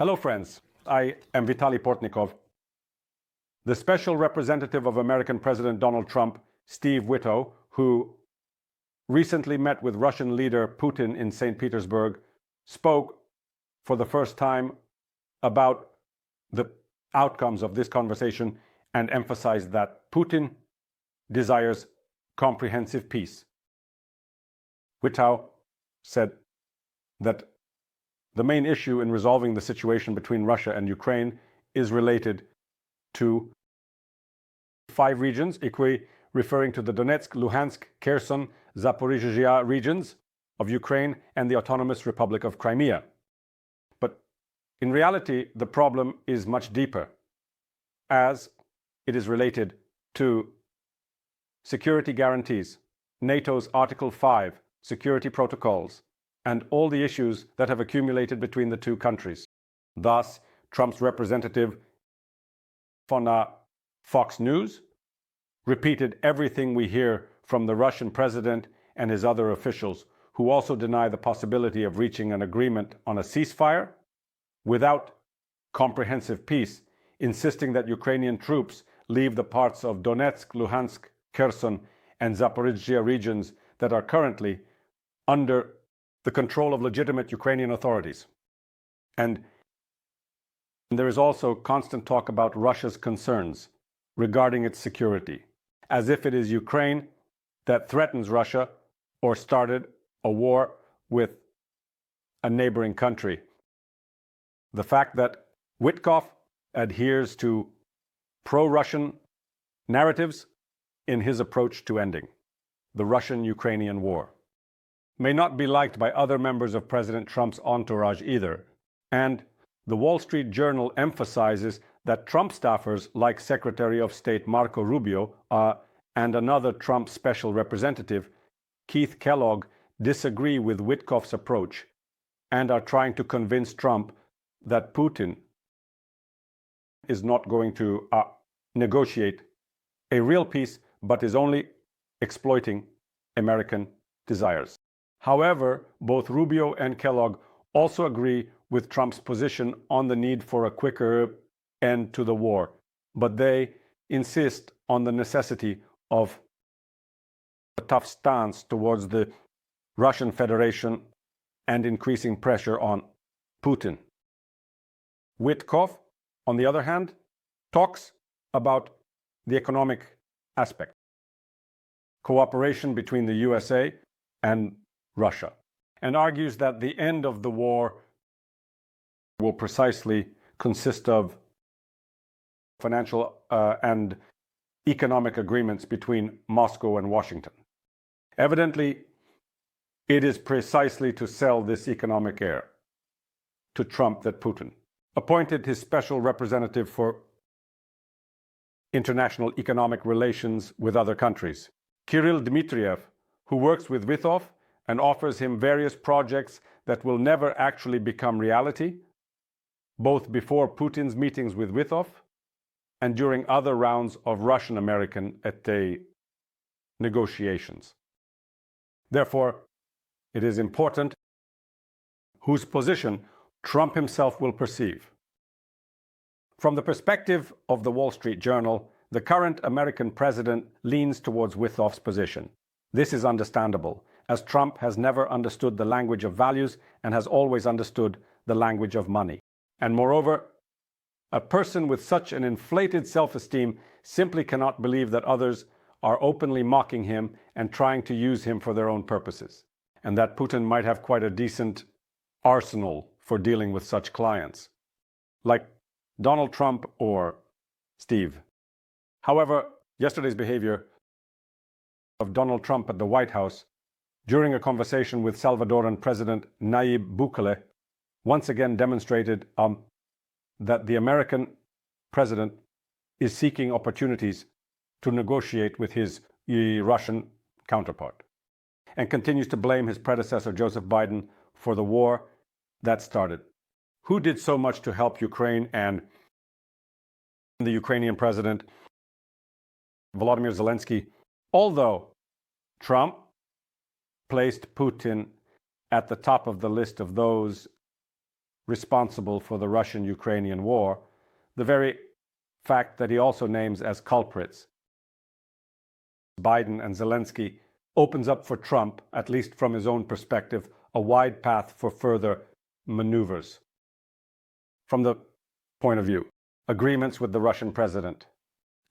Hello, friends. I am Vitaly Portnikov. The special representative of American President Donald Trump, Steve Witkoff, who recently met with Russian leader Putin in St. Petersburg, spoke for the first time about the outcomes of this conversation and emphasized that Putin desires comprehensive peace. Witkoff said that the main issue in resolving the situation between Russia and Ukraine is related to 5 regions, referring to the Donetsk, Luhansk, Kherson, Zaporizhzhia regions of Ukraine and the Autonomous Republic of Crimea. But in reality, the problem is much deeper, as it is related to security guarantees, NATO's Article 5 security protocols, and all the issues that have accumulated between the two countries. Thus, Trump's representative on Fox News repeated everything we hear from the Russian president and his other officials, who also deny the possibility of reaching an agreement on a ceasefire without comprehensive peace, insisting that Ukrainian troops leave the parts of Donetsk, Luhansk, Kherson, and Zaporizhzhia regions that are currently under the control of legitimate Ukrainian authorities. And there is also constant talk about Russia's concerns regarding its security, as if it is Ukraine that threatens Russia or started a war with a neighboring country. The fact that Witkoff adheres to pro-Russian narratives in his approach to ending the Russian-Ukrainian war may not be liked by other members of President Trump's entourage either. And the Wall Street Journal emphasizes that Trump staffers like Secretary of State Marco Rubio and another Trump special representative, Keith Kellogg, disagree with Witkoff's approach and are trying to convince Trump that Putin is not going to negotiate a real peace, but is only exploiting American desires. However, both Rubio and Kellogg also agree with Trump's position on the need for a quicker end to the war, but they insist on the necessity of a tough stance towards the Russian Federation and increasing pressure on Putin. Witkoff, on the other hand, talks about the economic aspect, cooperation between the USA and Russia, and argues that the end of the war will precisely consist of financial and economic agreements between Moscow and Washington. Evidently, it is precisely to sell this economic air to Trump that Putin appointed his special representative for international economic relations with other countries, Kirill Dmitriev, who works with Witkoff and offers him various projects that will never actually become reality, both before Putin's meetings with Witkoff and during other rounds of Russian-American negotiations. Therefore, it is important whose position Trump himself will perceive. From the perspective of the Wall Street Journal, the current American president leans towards Witkoff's position. This is understandable, as Trump has never understood the language of values and has always understood the language of money. And moreover, a person with such an inflated self-esteem simply cannot believe that others are openly mocking him and trying to use him for their own purposes, and that Putin might have quite a decent arsenal for dealing with such clients, like Donald Trump or Steve. However, yesterday's behavior of Donald Trump at the White House during a conversation with Salvadoran President Nayib Bukele once again demonstrated that the American president is seeking opportunities to negotiate with his Russian counterpart and continues to blame his predecessor Joseph Biden for the war that started. Who did so much to help Ukraine and the Ukrainian president Volodymyr Zelensky, although Trump placed Putin at the top of the list of those responsible for the Russian-Ukrainian war, the very fact that he also names as culprits Biden and Zelensky opens up for Trump, at least from his own perspective, a wide path for further maneuvers. From the point of view, agreements with the Russian president,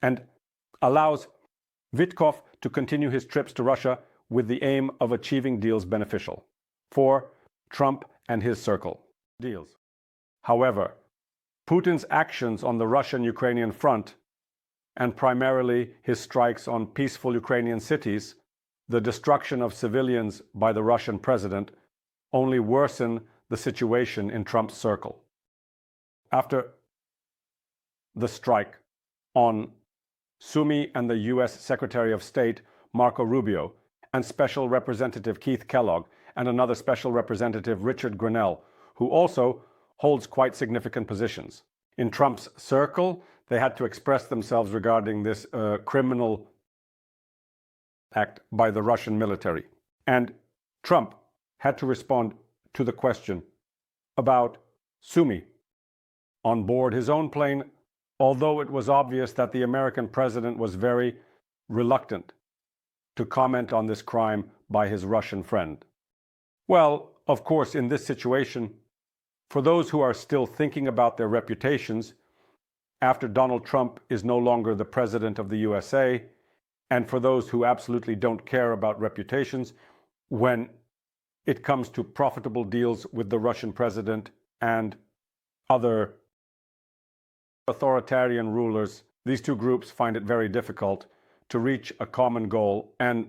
and allows Witkoff to continue his trips to Russia with the aim of achieving deals beneficial for Trump and his circle. Deals. However, Putin's actions on the Russian-Ukrainian front, and primarily his strikes on peaceful Ukrainian cities, the destruction of civilians by the Russian president, only worsen the situation in Trump's circle. After the strike on Sumi and the U.S. Secretary of State Marco Rubio and Special Representative Keith Kellogg and another Special Representative Richard Grenell, who also holds quite significant positions. In Trump's circle, they had to express themselves regarding this criminal act by the Russian military. And Trump had to respond to the question about Sumi on board his own plane, although it was obvious that the American president was very reluctant to comment on this crime by his Russian friend. Well, of course, in this situation, for those who are still thinking about their reputations, after Donald Trump is no longer the president of the USA, and for those who absolutely don't care about reputations, when it comes to profitable deals with the Russian president and other authoritarian rulers, these two groups find it very difficult to reach a common goal and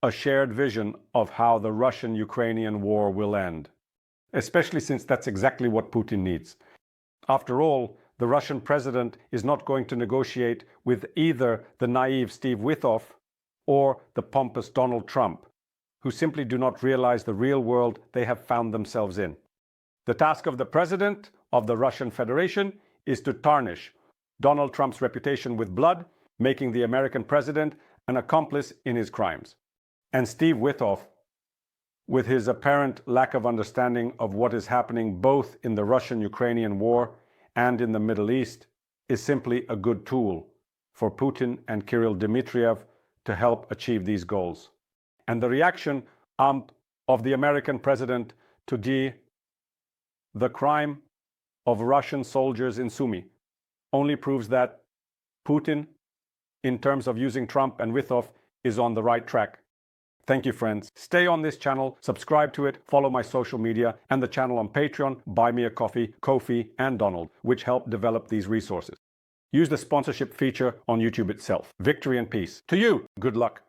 a shared vision of how the Russian-Ukrainian war will end, especially since that's exactly what Putin needs. After all, the Russian president is not going to negotiate with either the naive Steve Witkoff or the pompous Donald Trump, who simply do not realize the real world they have found themselves in. The task of the president of the Russian Federation is to tarnish Donald Trump's reputation with blood, making the American president an accomplice in his crimes. And Steve Witkoff, with his apparent lack of understanding of what is happening both in the Russian-Ukrainian war and in the Middle East, is simply a good tool for Putin and Kirill Dmitriev to help achieve these goals. And the reaction of the American president to the crime of Russian soldiers in Sumi only proves that Putin, in terms of using Trump and Witkoff, is on the right track. Thank you, friends. Stay on this channel, subscribe to it, follow my social media and the channel on Patreon, Buy Me a Coffee, Ko-fi, and Donald, which help develop these resources. Use the sponsorship feature on YouTube itself. Victory and peace. To you, good luck.